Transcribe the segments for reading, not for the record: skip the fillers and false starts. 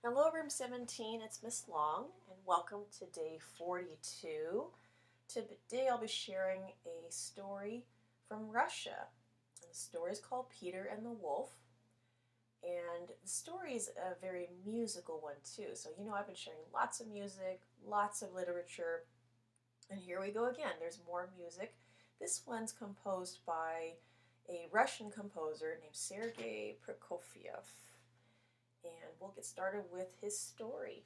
Hello, Room 17. It's Miss Long, and welcome to day 42. Today I'll be sharing a story from Russia. And the story is called Peter and the Wolf. And the story is a very musical one, too. So, I've been sharing lots of music, lots of literature. And here we go again. There's more music. This one's composed by a Russian composer named Sergei Prokofiev. And we'll get started with his story.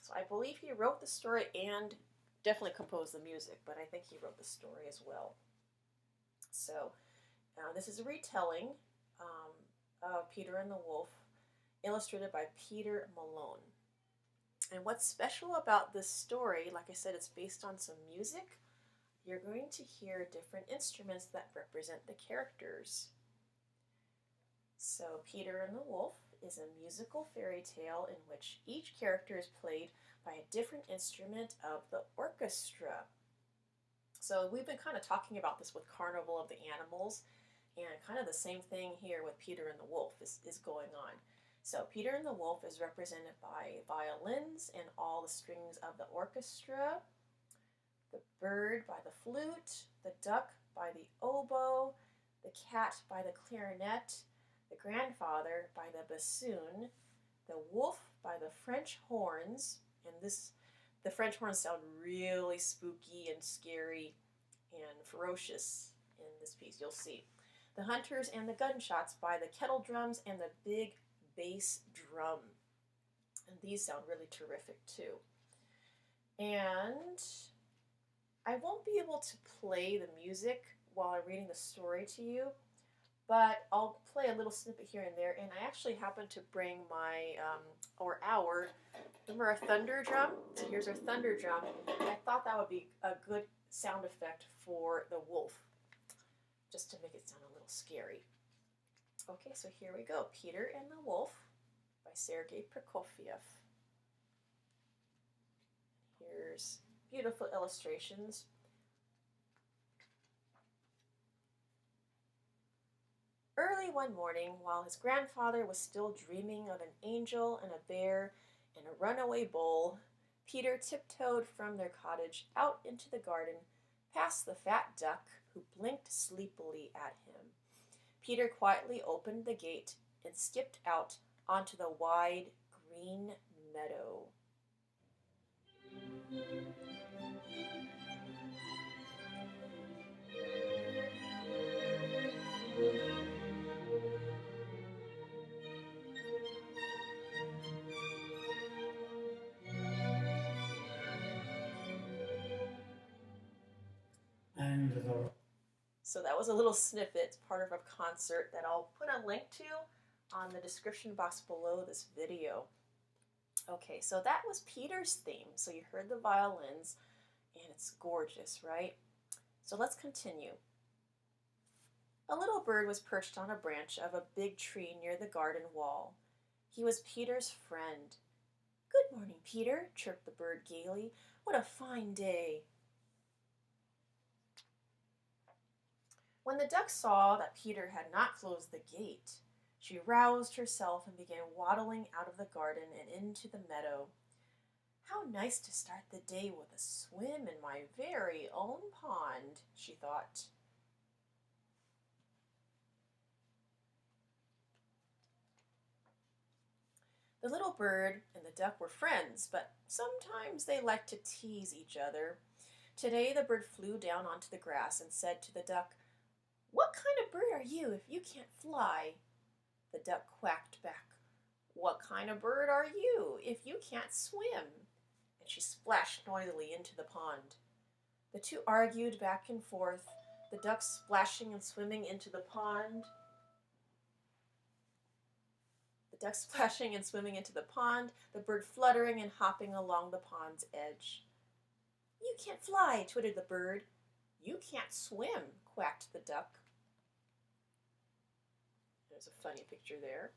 So I believe he wrote the story and definitely composed the music, but I think he wrote the story as well. So this is a retelling of Peter and the Wolf, illustrated by Peter Malone. And what's special about this story, like I said, it's based on some music. You're going to hear different instruments that represent the characters. So Peter and the Wolf is a musical fairy tale in which each character is played by a different instrument of the orchestra. So we've been kind of talking about this with Carnival of the Animals, and kind of the same thing here with Peter and the Wolf is going on. So Peter and the Wolf is represented by violins and all the strings of the orchestra, the bird by the flute, the duck by the oboe, the cat by the clarinet, the grandfather by the bassoon, the wolf by the French horns, and the French horns sound really spooky and scary and ferocious in this piece, you'll see. The hunters and the gunshots by the kettle drums and the big bass drum. And these sound really terrific too. And I won't be able to play the music while I'm reading the story to you, but I'll play a little snippet here and there, and I actually happened to bring remember our thunder drum? So here's our thunder drum. I thought that would be a good sound effect for the wolf, just to make it sound a little scary. Okay, so here we go. Peter and the Wolf by Sergei Prokofiev. Here's beautiful illustrations. Early one morning, while his grandfather was still dreaming of an angel and a bear and a runaway bull, Peter tiptoed from their cottage out into the garden, past the fat duck who blinked sleepily at him. Peter quietly opened the gate and skipped out onto the wide green meadow. So that was a little snippet, part of a concert that I'll put a link to on the description box below this video. Okay, so that was Peter's theme. So you heard the violins, and it's gorgeous, right? So let's continue. A little bird was perched on a branch of a big tree near the garden wall. He was Peter's friend. "Good morning, Peter," chirped the bird gaily. "What a fine day." When the duck saw that Peter had not closed the gate, she roused herself and began waddling out of the garden and into the meadow. "How nice to start the day with a swim in my very own pond," she thought. The little bird and the duck were friends, but sometimes they liked to tease each other. Today the bird flew down onto the grass and said to the duck, "What kind of bird are you if you can't fly?" The duck quacked back, "What kind of bird are you if you can't swim?" And she splashed noisily into the pond. The two argued back and forth, the duck splashing and swimming into the pond, the bird fluttering and hopping along the pond's edge. "You can't fly," twittered the bird. "You can't swim," quacked the duck. There's a funny picture there.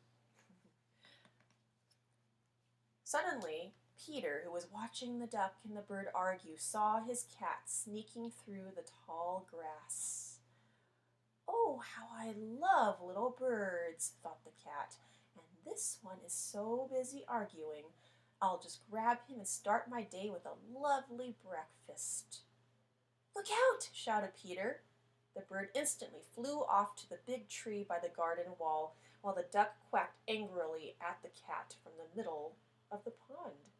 Suddenly, Peter, who was watching the duck and the bird argue, saw his cat sneaking through the tall grass. "Oh, how I love little birds," thought the cat, "and this one is so busy arguing, I'll just grab him and start my day with a lovely breakfast." "Look out!" shouted Peter. The bird instantly flew off to the big tree by the garden wall, while the duck quacked angrily at the cat from the middle of the pond.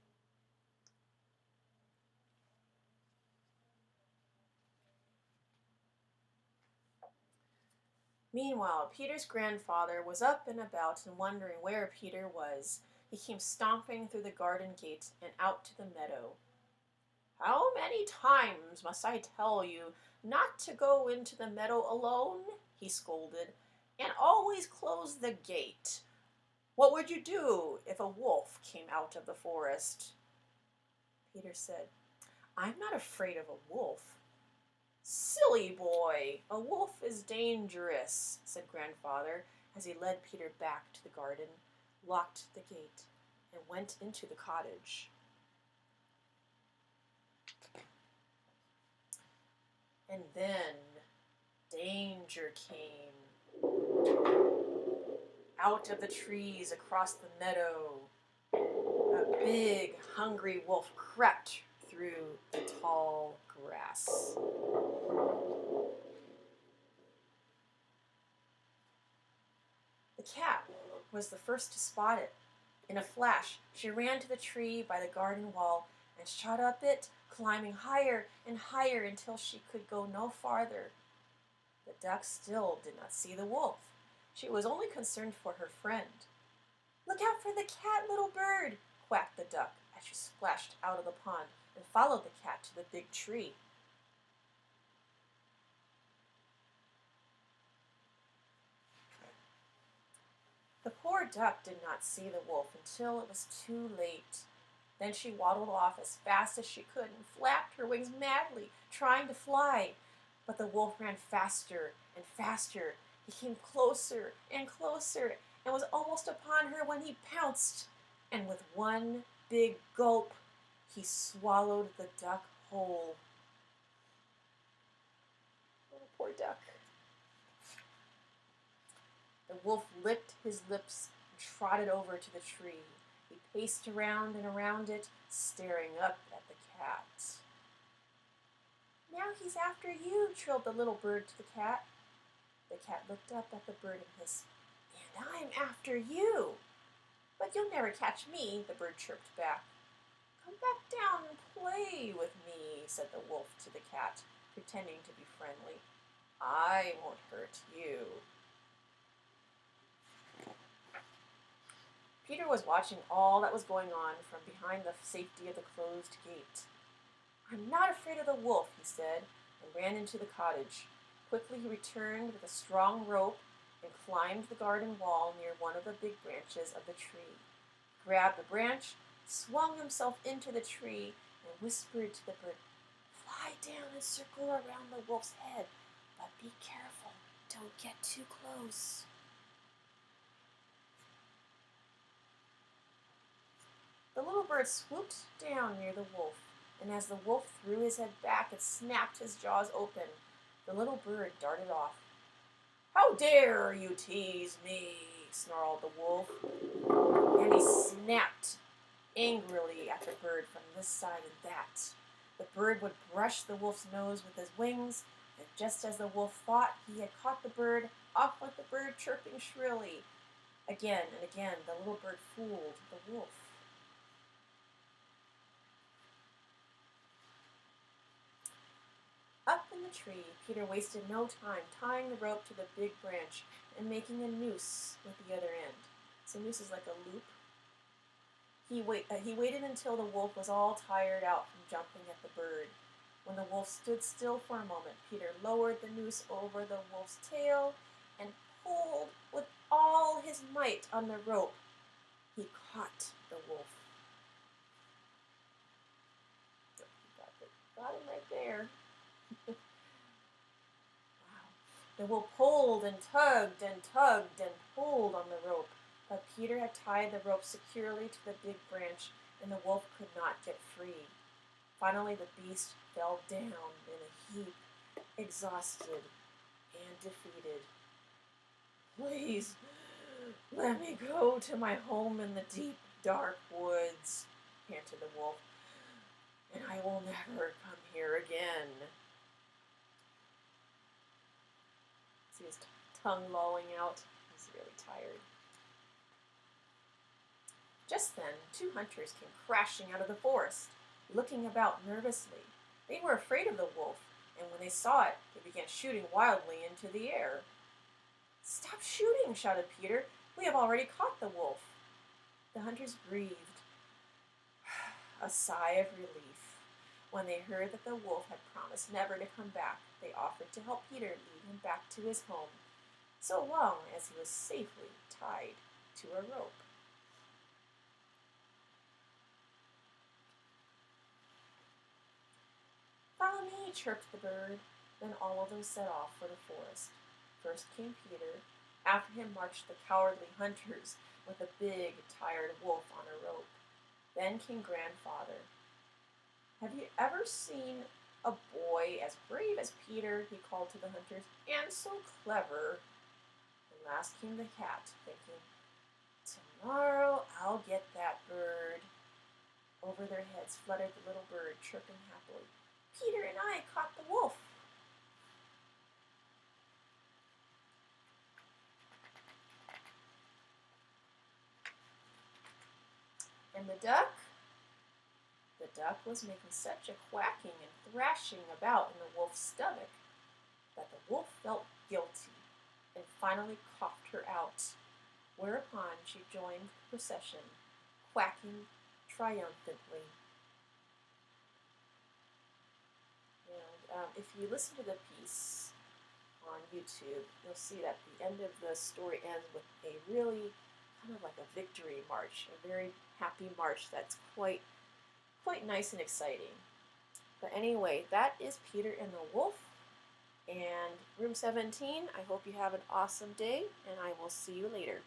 Meanwhile, Peter's grandfather was up and about and wondering where Peter was. He came stomping through the garden gate and out to the meadow. "How many times must I tell you not to go into the meadow alone?" he scolded, "and always close the gate. What would you do if a wolf came out of the forest?" Peter said, "I'm not afraid of a wolf." "Silly boy, a wolf is dangerous," said Grandfather as he led Peter back to the garden, locked the gate, and went into the cottage. And then danger came. Out of the trees across the meadow, a big, hungry wolf crept through the tall grass. The cat was the first to spot it. In a flash, she ran to the tree by the garden wall and shot up it, climbing higher and higher until she could go no farther. The duck still did not see the wolf. She was only concerned for her friend. "Look out for the cat, little bird," quacked the duck as she splashed out of the pond and followed the cat to the big tree. The poor duck did not see the wolf until it was too late. Then she waddled off as fast as she could and flapped her wings madly, trying to fly. But the wolf ran faster and faster. He came closer and closer and was almost upon her when he pounced. And with one big gulp, he swallowed the duck whole. Oh, poor duck. The wolf licked his lips and trotted over to the tree. He paced around and around it, staring up at the cat. "Now he's after you," trilled the little bird to the cat. The cat looked up at the bird and hissed, "And I'm after you." "But you'll never catch me," the bird chirped back. "Come back down and play with me," said the wolf to the cat, pretending to be friendly. "I won't hurt you." Peter was watching all that was going on from behind the safety of the closed gate. "I'm not afraid of the wolf," he said, and ran into the cottage. Quickly he returned with a strong rope and climbed the garden wall near one of the big branches of the tree. He grabbed the branch, swung himself into the tree, and whispered to the bird, "Fly down and circle around the wolf's head, but be careful, don't get too close." The little bird swooped down near the wolf, and as the wolf threw his head back and snapped his jaws open, the little bird darted off. "How dare you tease me?" snarled the wolf, and he snapped angrily at the bird from this side and that. The bird would brush the wolf's nose with his wings, and just as the wolf thought he had caught the bird, off went the bird chirping shrilly. Again and again the little bird fooled the wolf. Up in the tree, Peter wasted no time tying the rope to the big branch and making a noose with the other end. So a noose is like a loop. He waited until the wolf was all tired out from jumping at the bird. When the wolf stood still for a moment, Peter lowered the noose over the wolf's tail and pulled with all his might on the rope. He caught the wolf. Got him right there. Wow. The wolf pulled and tugged and tugged and pulled on the rope, but Peter had tied the rope securely to the big branch, and the wolf could not get free. Finally, the beast fell down in a heap, exhausted and defeated. "Please, Let me go to my home in the deep, dark woods, panted the wolf, and I will never come here again. See his tongue lolling out. He's really tired. Just then, two hunters came crashing out of the forest, looking about nervously. They were afraid of the wolf, and when they saw it, they began shooting wildly into the air. "Stop shooting!" shouted Peter. "We have already caught the wolf." The hunters breathed a sigh of relief. When they heard that the wolf had promised never to come back, they offered to help Peter lead him back to his home, so long as he was safely tied to a rope. "Follow me," chirped the bird. Then all of them set off for the forest. First came Peter. After him marched the cowardly hunters with a big, tired wolf on a rope. Then came Grandfather. "Have you ever seen a boy as brave as Peter?" he called to the hunters, "and so clever." And last came the cat, thinking, "Tomorrow I'll get that bird." Over their heads fluttered the little bird, chirping happily. "Peter and I caught the wolf." And the duck? The duck was making such a quacking and thrashing about in the wolf's stomach that the wolf felt guilty and finally coughed her out, whereupon she joined the procession, quacking triumphantly. And if you listen to the piece on YouTube, you'll see that the end of the story ends with a really kind of like a victory march, a very happy march that's quite nice and exciting. But anyway, that is Peter and the Wolf and Room 17. I hope you have an awesome day, and I will see you later.